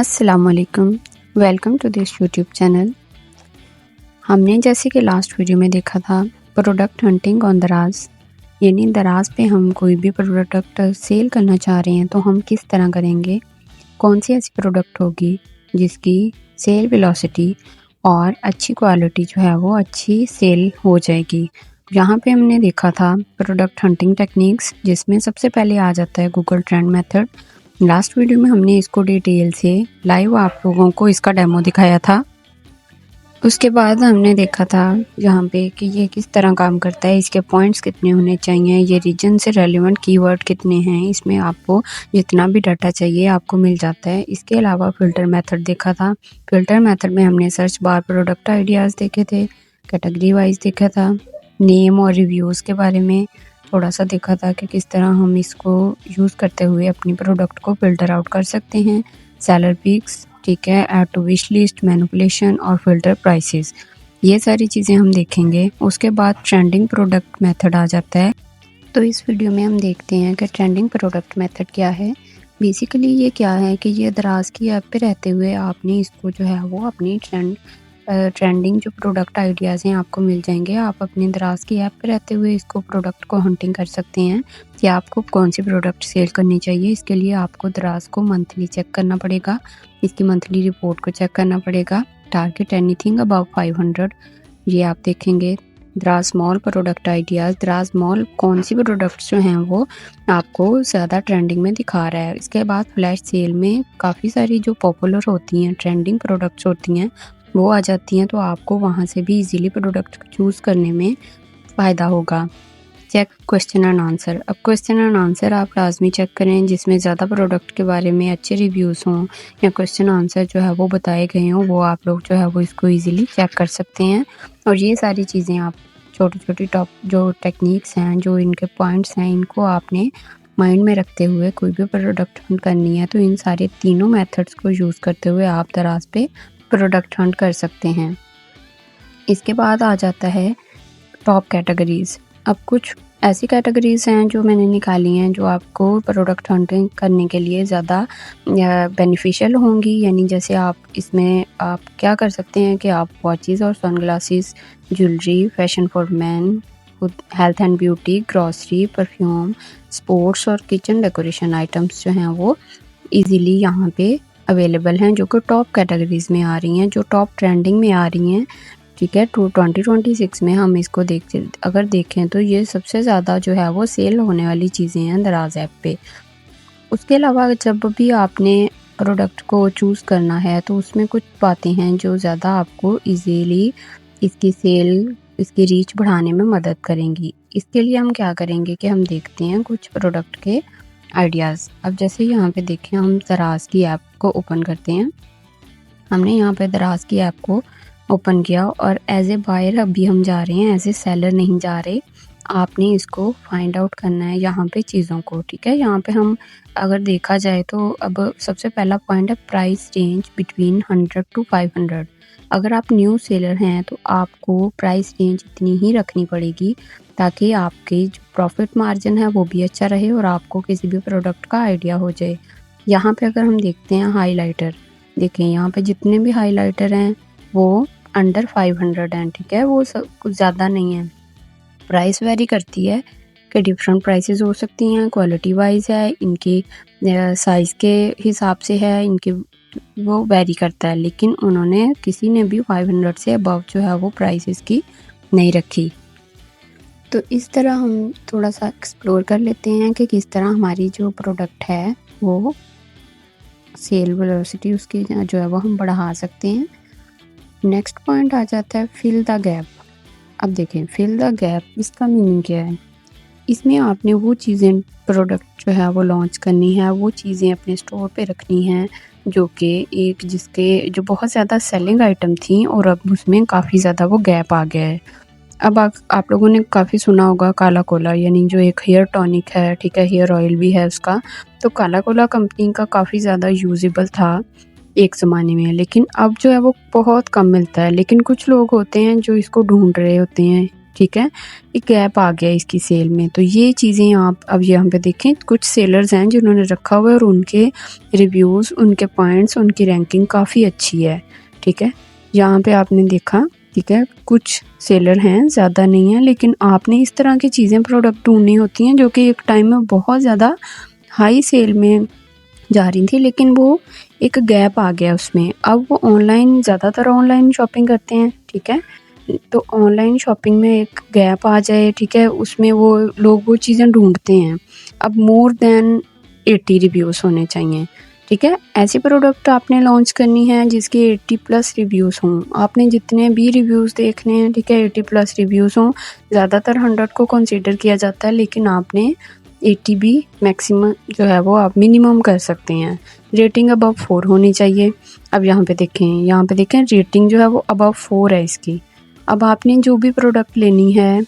अस्सलामुअलैकुम, welcome to this YouTube channel. हमने जैसे कि लास्ट वीडियो में देखा था प्रोडक्ट हंटिंग ऑन दराज, यानी दराज पे हम कोई भी प्रोडक्ट सेल करना चाह रहे हैं तो हम किस तरह करेंगे, कौन सी ऐसी प्रोडक्ट होगी जिसकी सेल वेलोसिटी और अच्छी क्वालिटी जो है वो अच्छी सेल हो जाएगी। यहाँ पे हमने देखा था प्रोडक्ट हंटिंग टेक्निक्स, जिसमें सबसे पहले आ जाता है Google trend method. Last video में हमने इसको डिटेल से लाइव आप लोगों को इसका डेमो दिखाया था। उसके बाद हमने देखा था यहाँ पे कि ये किस तरह काम करता है, इसके पॉइंट्स कितने होने चाहिए, ये रीजन से रेलेवेंट कीवर्ड कितने हैं, इसमें आपको जितना भी डाटा चाहिए आपको मिल जाता है। इसके अलावा फ़िल्टर मेथड देखा था। फ़िल्टर मेथड में हमने सर्च बार प्रोडक्ट आइडियाज़ देखे थे, कैटेगरी वाइज देखा था, नेम और रिव्यूज़ के बारे में थोड़ा सा देखा था कि किस तरह हम इसको यूज़ करते हुए अपनी प्रोडक्ट को फ़िल्टर आउट कर सकते हैं, सेलर पिक्स, ठीक है, add to wish list, manipulation और फ़िल्टर प्राइसेस, ये सारी चीज़ें हम देखेंगे। उसके बाद ट्रेंडिंग प्रोडक्ट मेथड आ जाता है। तो इस वीडियो में हम देखते हैं कि ट्रेंडिंग प्रोडक्ट मेथड क्या है। बेसिकली ये क्या है कि ये दराज की ऐप पे रहते हुए आपने इसको जो है वो अपनी ट्रेंडिंग जो प्रोडक्ट आइडियाज़ हैं आपको मिल जाएंगे। आप अपने दराज की ऐप पे रहते हुए इसको प्रोडक्ट को हंटिंग कर सकते हैं कि आपको कौन सी प्रोडक्ट सेल करनी चाहिए। इसके लिए आपको दराज को मंथली चेक करना पड़ेगा, इसकी मंथली रिपोर्ट को चेक करना पड़ेगा। टारगेट एनीथिंग अबाउट 500, ये आप देखेंगे। दराज मॉल प्रोडक्ट आइडियाज़, दराज मॉल कौन सी प्रोडक्ट्स जो हैं वो आपको ज़्यादा ट्रेंडिंग में दिखा रहा है। इसके बाद फ्लैश सेल में काफ़ी सारी जो पॉपुलर होती हैं ट्रेंडिंग प्रोडक्ट्स होती हैं वो आ जाती हैं, तो आपको वहाँ से भी इजीली प्रोडक्ट चूज़ करने में फ़ायदा होगा। Check question and answer. अब क्वेश्चन एंड आंसर आप लाजमी चेक करें जिसमें ज़्यादा प्रोडक्ट के बारे में अच्छे रिव्यूज़ हों या क्वेश्चन आंसर जो है वो बताए गए हों, वो आप लोग जो है वो इसको ईज़िली चेक कर सकते हैं। और ये सारी चीज़ें आप छोटी-छोटी टॉप जो टेक्निक्स हैं, जो इनके पॉइंट्स हैं, इनको आपने माइंड में रखते हुए कोई भी प्रोडक्ट हंट करनी है तो इन सारे तीनों मेथड्स को यूज़ करते हुए आप दराज पे प्रोडक्ट हंट कर सकते हैं। इसके बाद आ जाता है टॉप कैटेगरीज़। अब कुछ ऐसी कैटेगरीज़ हैं जो मैंने निकाली हैं जो आपको प्रोडक्ट हंटिंग करने के लिए ज़्यादा बेनिफिशियल होंगी। यानी जैसे आप इसमें आप क्या कर सकते हैं कि आप वॉचेस और sunglasses, jewellery, fashion for man, health and beauty, grocery, perfume, sports और किचन डेकोरेशन आइटम्स जो हैं वो ईज़िली यहाँ पे अवेलेबल हैं, जो कि टॉप कैटेगरीज़ में आ रही हैं, जो टॉप ट्रेंडिंग में आ रही हैं। ठीक है, 2026 में हम इसको अगर देखें तो ये सबसे ज़्यादा जो है वो सेल होने वाली चीज़ें हैं दराज ऐप पे। उसके अलावा जब भी आपने प्रोडक्ट को चूज़ करना है तो उसमें कुछ बातें हैं जो ज़्यादा आपको ईज़िली इसकी सेल, इसकी रीच बढ़ाने में मदद करेंगी। इसके लिए हम क्या करेंगे कि हम देखते हैं कुछ प्रोडक्ट के आइडियाज़। अब जैसे यहाँ पे देखें, हम दराज की ऐप को ओपन करते हैं। हमने यहाँ पे दराज की ऐप को ओपन किया और एज ए बायर अभी हम जा रहे हैं, एज ए सेलर नहीं जा रहे। आपने इसको फाइंड आउट करना है यहाँ पे चीज़ों को, ठीक है। यहाँ पे हम अगर देखा जाए तो अब सबसे पहला पॉइंट है प्राइस रेंज बिटवीन 100 to 500। अगर आप न्यू सेलर हैं तो आपको प्राइस रेंज इतनी ही रखनी पड़ेगी ताकि आपकी जो प्रॉफिट मार्जिन है वो भी अच्छा रहे और आपको किसी भी प्रोडक्ट का आइडिया हो जाए। यहाँ पे अगर हम देखते हैं हाइलाइटर, देखें यहाँ पे जितने भी हाइलाइटर हैं वो अंडर 500 हैं, ठीक है, वो सब कुछ ज़्यादा नहीं है। प्राइस वेरी करती है कि डिफरेंट प्राइसेस हो सकती हैं, क्वालिटी वाइज है, इनकी साइज़ के हिसाब से है, इनके वो वेरी करता है, लेकिन उन्होंने किसी ने भी 500 से अबव जो है वो प्राइसेस की नहीं रखी। तो इस तरह हम थोड़ा सा एक्सप्लोर कर लेते हैं कि किस तरह हमारी जो प्रोडक्ट है वो सेल वेलोसिटी उसकी जो है वो हम बढ़ा सकते हैं। नेक्स्ट पॉइंट आ जाता है फिल द गैप। अब देखें फिल द गैप, इसका मीनिंग क्या है। इसमें आपने वो चीज़ें प्रोडक्ट जो है वो लॉन्च करनी है, वो चीज़ें अपने स्टोर पे रखनी हैं जो कि एक जिसके जो बहुत ज़्यादा सेलिंग आइटम थी और अब उसमें काफ़ी ज़्यादा वो गैप आ गया है। अब आप लोगों ने काफ़ी सुना होगा काला कोला, यानी जो एक हेयर टॉनिक है, ठीक है, हेयर ऑयल भी है उसका। तो काला कोला कंपनी का काफ़ी ज़्यादा यूजेबल था एक ज़माने में, लेकिन अब जो है वो बहुत कम मिलता है। लेकिन कुछ लोग होते हैं जो इसको ढूंढ रहे होते हैं ठीक है, एक गैप आ गया इसकी सेल में। तो ये चीज़ें आप अब यहाँ पे देखें, कुछ सेलर्स हैं जिन्होंने रखा हुआ है और उनके रिव्यूज़, उनके पॉइंट्स, उनकी रैंकिंग काफ़ी अच्छी है। ठीक है, यहाँ पे आपने देखा, ठीक है, कुछ सेलर हैं, ज़्यादा नहीं है, लेकिन आपने इस तरह की चीज़ें प्रोडक्ट ढूंढनी होती हैं जो कि एक टाइम में बहुत ज़्यादा हाई सेल में जा रही थी, लेकिन वो एक गैप आ गया उसमें। अब वो ऑनलाइन, ज़्यादातर ऑनलाइन शॉपिंग करते हैं, ठीक है, तो ऑनलाइन शॉपिंग में एक गैप आ जाए, ठीक है, उसमें वो लोग वो चीज़ें ढूंढते हैं। अब मोर देन 80 रिव्यूज़ होने चाहिए, ठीक है। ऐसी प्रोडक्ट आपने लॉन्च करनी है जिसके 80+ रिव्यूज़ हों। आपने जितने भी रिव्यूज़ देखने हैं, ठीक है, 80+ रिव्यूज़ हों। ज़्यादातर 100 को कंसीडर किया जाता है, लेकिन आपने 80 भी मैक्सिमम जो है वो आप मिनिमम कर सकते हैं। रेटिंग अबव 4 होनी चाहिए। अब यहाँ पे देखें रेटिंग जो है वो अबव 4 है इसकी। अब आपने जो भी प्रोडक्ट लेनी है,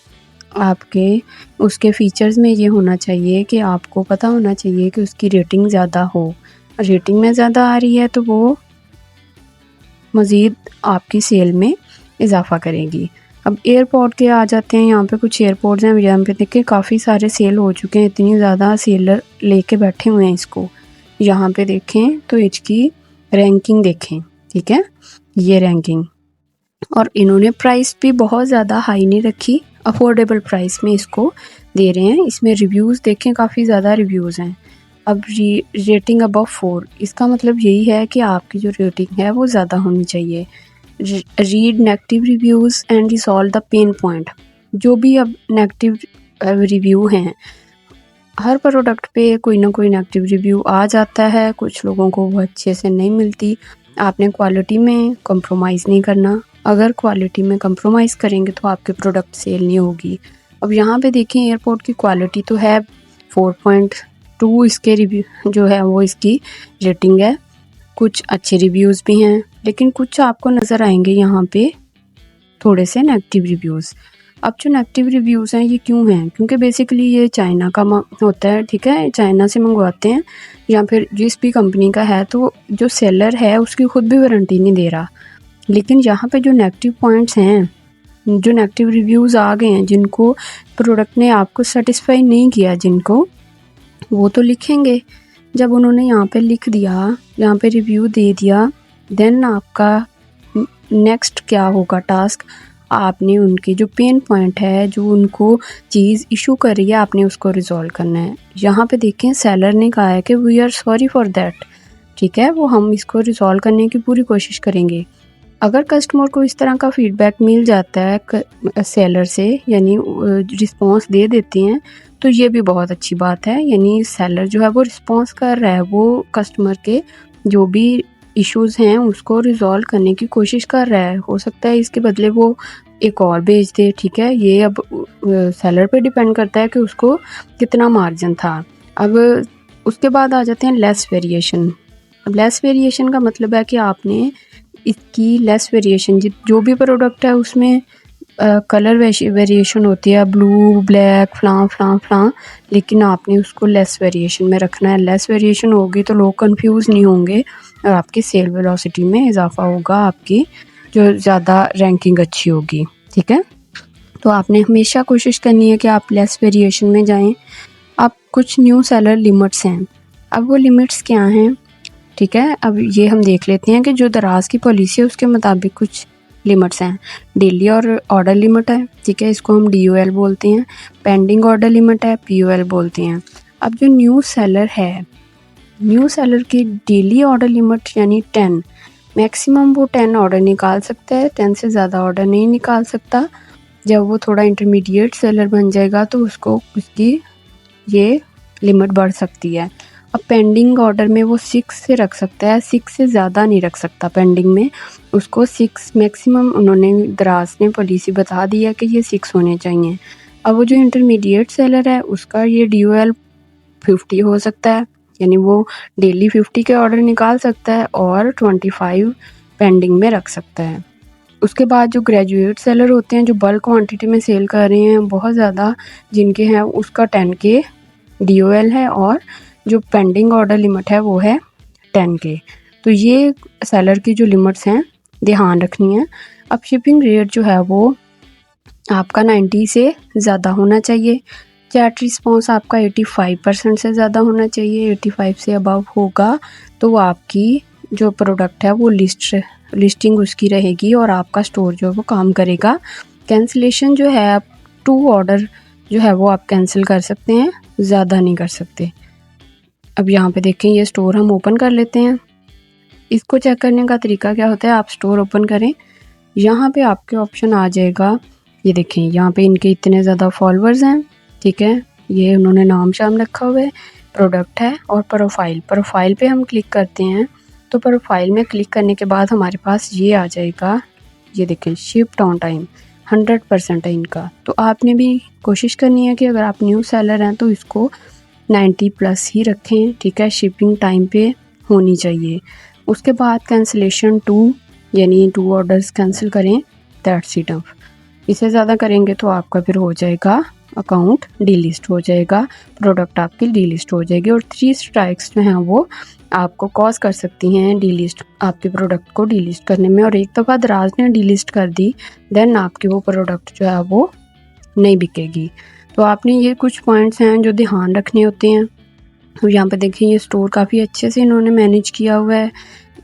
आपके उसके फीचर्स में ये होना चाहिए कि आपको पता होना चाहिए कि उसकी रेटिंग ज़्यादा हो। रेटिंग में ज़्यादा आ रही है तो वो मज़ीद आपकी सेल में इजाफ़ा करेगी। अब एयरपोर्ट के आ जाते हैं, यहाँ पे कुछ एयरपोर्ट्स हैं, यहाँ पे देखिए काफ़ी सारे सेल हो चुके हैं, इतनी ज़्यादा सेलर लेके बैठे हुए हैं इसको। यहाँ पे देखें तो इसकी रैंकिंग देखें, ठीक है, ये रैंकिंग, और इन्होंने प्राइस भी बहुत ज़्यादा हाई नहीं रखी, अफोर्डेबल प्राइस में इसको दे रहे हैं। इसमें रिव्यूज़ देखें, काफ़ी ज़्यादा रिव्यूज़ हैं। अब रेटिंग अबव 4, इसका मतलब यही है कि आपकी जो रेटिंग है वो ज़्यादा होनी चाहिए। Read negative reviews and resolve the pain point. जो भी अब नेगेटिव रिव्यू हैं, हर प्रोडक्ट पे कोई ना कोई नेगेटिव रिव्यू आ जाता है, कुछ लोगों को वो अच्छे से नहीं मिलती। आपने क्वालिटी में कंप्रोमाइज़ नहीं करना। अगर क्वालिटी में कंप्रोमाइज़ करेंगे तो आपके प्रोडक्ट सेल नहीं होगी। अब यहाँ पे देखें, एयरपोर्ट की क्वालिटी तो है 4.2 इसके रिव्यू जो है वो इसकी रेटिंग है। कुछ अच्छे रिव्यूज़ भी हैं, लेकिन कुछ आपको नज़र आएंगे यहाँ पे थोड़े से नेगेटिव रिव्यूज़। अब जो नेगेटिव रिव्यूज़ हैं ये क्यों हैं? क्योंकि बेसिकली ये चाइना का होता है, ठीक है, चाइना से मंगवाते हैं या फिर जिस भी कंपनी का है, तो जो सेलर है उसकी खुद भी वारंटी नहीं दे रहा। लेकिन यहाँ पे जो नेगेटिव पॉइंट्स हैं, जो नेगेटिव रिव्यूज़ आ गए हैं, जिनको प्रोडक्ट ने आपको सेटिस्फाई नहीं किया, जिनको, वो तो लिखेंगे। जब उन्होंने यहाँ पे लिख दिया, यहाँ पे रिव्यू दे दिया, देन आपका नेक्स्ट क्या होगा टास्क, आपने उनके जो पेन पॉइंट है, जो उनको चीज़ इशू कर रही है, आपने उसको रिजॉल्व करना है। यहाँ पे देखें, सेलर ने कहा है कि we are sorry for that, ठीक है, वो हम इसको रिजॉल्व करने की पूरी कोशिश करेंगे। अगर कस्टमर को इस तरह का फीडबैक मिल जाता है सेलर से, यानी रिस्पॉन्स दे देते हैं, तो ये भी बहुत अच्छी बात है। यानी सेलर जो है वो रिस्पॉन्स कर रहा है, वो कस्टमर के जो भी इश्यूज़ हैं उसको रिजॉल्व करने की कोशिश कर रहा है। हो सकता है इसके बदले वो एक और भेज दे, ठीक है, ये अब सेलर पे डिपेंड करता है कि उसको कितना मार्जिन था। अब उसके बाद आ जाते हैं लेस वेरिएशन। अब लेस वेरिएशन का मतलब है कि आपने इसकी लेस वेरिएशन, जो भी प्रोडक्ट है उसमें कलर वेरिएशन होती है, ब्लू, ब्लैक, फलां, लेकिन आपने उसको लेस वेरिएशन में रखना है। लेस वेरिएशन होगी तो लोग कंफ्यूज नहीं होंगे और आपकी सेल वेलोसिटी में इजाफा होगा, आपकी जो ज़्यादा रैंकिंग अच्छी होगी, ठीक है। तो आपने हमेशा कोशिश करनी है कि आप लेस वेरिएशन में जाएं। अब कुछ न्यू सेलर लिमिट्स हैं। अब वो लिमिट्स क्या हैं, ठीक है, अब ये हम देख लेते हैं कि जो दराज की पॉलिसी है उसके मुताबिक कुछ लिमिट्स हैं। डेली और ऑर्डर लिमिट है, ठीक है, इसको हम DOL बोलते हैं। पेंडिंग ऑर्डर लिमिट है, POL बोलते हैं। अब जो न्यू सेलर है, न्यू सेलर की डेली ऑर्डर लिमिट यानी 10, मैक्सिमम वो 10 ऑर्डर निकाल सकता है, 10 से ज़्यादा ऑर्डर नहीं निकाल सकता। जब वो थोड़ा इंटरमीडिएट सेलर बन जाएगा तो उसको उसकी ये लिमिट बढ़ सकती है। अब पेंडिंग ऑर्डर में वो 6 से रख सकता है, 6 से ज़्यादा नहीं रख सकता पेंडिंग में, उसको 6 मैक्सिमम उन्होंने दराज ने पॉलिसी बता दी है कि ये 6 होने चाहिए। अब वो जो इंटरमीडिएट सेलर है उसका ये DOL 50 हो सकता है, यानी वो डेली 50 के ऑर्डर निकाल सकता है और 25 पेंडिंग में रख सकता है। उसके बाद जो ग्रेजुएट सेलर होते हैं, जो बल्क क्वांटिटी में सेल कर रहे हैं बहुत ज़्यादा, जिनके हैं, उसका 10 के DOL है और जो पेंडिंग ऑर्डर लिमिट है वो है 10 के। तो ये सेलर की जो लिमिट्स हैं ध्यान रखनी है। अब शिपिंग रेट जो है वो आपका 90 से ज़्यादा होना चाहिए। चैट रिस्पॉन्स आपका 85% से ज़्यादा होना चाहिए। 85 से अबव होगा तो आपकी जो प्रोडक्ट है वो लिस्टिंग उसकी रहेगी और आपका स्टोर जो है वो काम करेगा। कैंसिलेशन जो है आप 2 ऑर्डर जो है वो आप कैंसिल कर सकते हैं, ज़्यादा नहीं कर सकते। अब यहाँ पे देखें ये स्टोर हम ओपन कर लेते हैं। इसको चेक करने का तरीका क्या होता है, आप स्टोर ओपन करें, यहाँ पे आपके ऑप्शन आ जाएगा, ये देखें यहाँ पे इनके इतने ज़्यादा फॉलोअर्स हैं, ठीक है, ये उन्होंने नाम शाम रखा हुआ है, प्रोडक्ट है और प्रोफाइल पे हम क्लिक करते हैं तो प्रोफाइल में क्लिक करने के बाद हमारे पास ये आ जाएगा, ये देखें शिप्ड ऑन टाइम 100% है इनका। तो आपने भी कोशिश करनी है कि अगर आप न्यू सेलर हैं तो इसको 90+ ही रखें, ठीक है, शिपिंग टाइम पे होनी चाहिए। उसके बाद कैंसिलेशन 2 यानी 2 ऑर्डर्स कैंसिल करें, दैट्स इट। इससे ज़्यादा करेंगे तो आपका फिर हो जाएगा अकाउंट डीलिस्ट हो जाएगा, प्रोडक्ट आपकी डीलिस्ट हो जाएगी और 3 स्ट्राइक्स जो हैं वो आपको कॉज कर सकती हैं डीलिस्ट, आपके प्रोडक्ट को डीलिस्ट करने में। और एक दफ़ा दराज ने डीलिस्ट कर दी देन आपकी वो प्रोडक्ट जो है वो नहीं बिकेगी। तो आपने ये कुछ पॉइंट्स हैं जो ध्यान रखने होते हैं। और यहाँ पे देखिए ये स्टोर काफ़ी अच्छे से इन्होंने मैनेज किया हुआ है,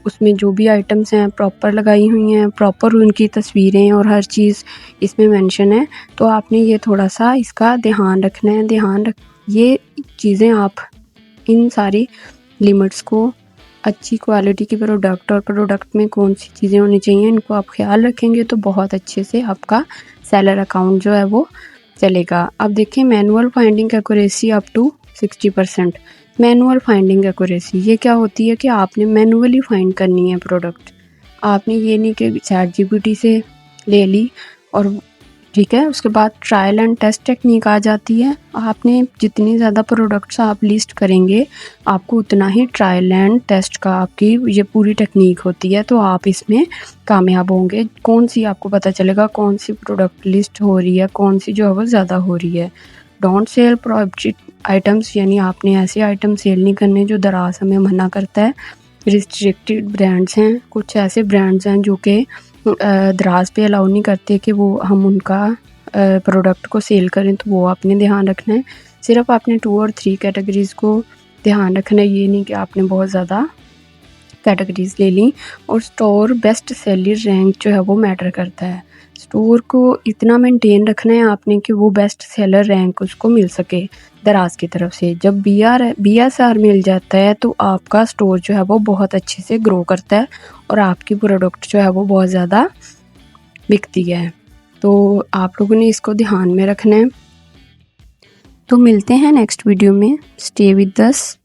उसमें जो भी आइटम्स हैं प्रॉपर लगाई हुई हैं, प्रॉपर उनकी तस्वीरें और हर चीज़ इसमें मेंशन है। तो आपने ये थोड़ा सा इसका ध्यान रखना है, ये चीज़ें आप इन सारी लिमिट्स को, अच्छी क्वालिटी की प्रोडक्ट और प्रोडक्ट में कौन सी चीज़ें होनी चाहिए, इनको आप ख्याल रखेंगे तो बहुत अच्छे से आपका सेलर अकाउंट जो है वो चलेगा। अब देखिए manual finding accuracy up to 60%। Manual finding accuracy ये क्या होती है कि आपने मैनुअली फाइंड करनी है प्रोडक्ट, आपने ये नहीं कि ChatGPT से ले ली और ठीक है, उसके बाद ट्रायल एंड टेस्ट टेक्निक आ जाती है। आपने जितनी ज़्यादा प्रोडक्ट्स आप लिस्ट करेंगे आपको उतना ही ट्रायल एंड टेस्ट का आपकी ये पूरी टेक्निक होती है, तो आप इसमें कामयाब होंगे। कौन सी आपको पता चलेगा कौन सी प्रोडक्ट लिस्ट हो रही है, कौन सी जो है वो ज़्यादा हो रही है। डोंट सेल प्रोहिबिटेड आइटम्स, यानी आपने ऐसे आइटम सेल नहीं करने जो दराज हमें मना करता है। रिस्ट्रिक्टेड ब्रांड्स हैं, कुछ ऐसे ब्रांड्स हैं जो कि दराज पे अलाउ नहीं करते कि वो हम उनका प्रोडक्ट को सेल करें, तो वो आपने ध्यान रखना है। सिर्फ आपने 2 और 3 कैटेगरीज़ को ध्यान रखना है, ये नहीं कि आपने बहुत ज़्यादा कैटेगरीज़ ले ली। और स्टोर बेस्ट सेलर रैंक जो है वो मैटर करता है, स्टोर को इतना मेंटेन रखना है आपने कि वो बेस्ट सेलर रैंक उसको मिल सके दराज की तरफ से। जब BSR मिल जाता है तो आपका स्टोर जो है वो बहुत अच्छे से ग्रो करता है और आपकी प्रोडक्ट जो है वो बहुत ज़्यादा बिकती है। तो आप लोगों ने इसको ध्यान में रखना है। तो मिलते हैं नेक्स्ट वीडियो में, स्टे विद अस।